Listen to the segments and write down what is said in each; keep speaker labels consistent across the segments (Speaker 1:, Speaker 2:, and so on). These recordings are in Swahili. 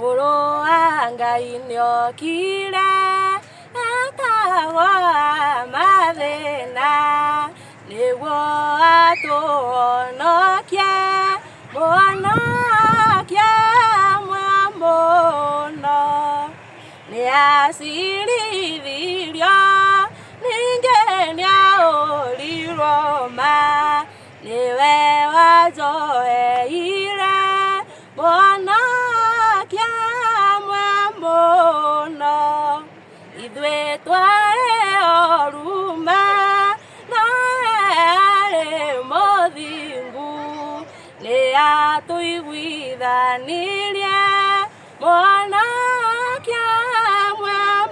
Speaker 1: Mũrũ wa Ngai nĩokire etagwo mathĩna nĩguo atũhonokie mũhonokie mũno. Nĩacirithirio ningĩ nĩaũrirwo ma nĩwe wanjoheire mũhonokia mũno. Ithuĩ twarĩ oruma nowe arĩ mũthingu nĩatũiguithanirie mũhonokia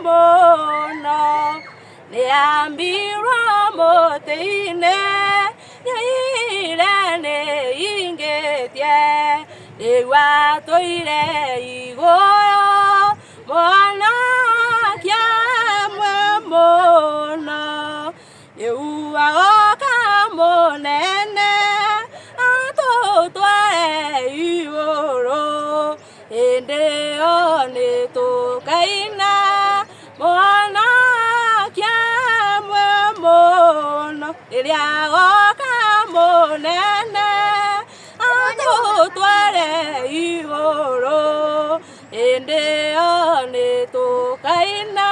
Speaker 1: mũno. Nĩambirwo mũtĩ-inĩ nĩire nĩingĩtie rĩu atũire igũrũ mũhonokia mũno. Rĩu agoka mũnene atũtware igũrũ hĩndĩ ĩyo nĩtũkaina mũhonokia mũno. Rĩrĩa agoka mũnene atũtware igũrũ hĩndĩ ĩyo nĩtũkaina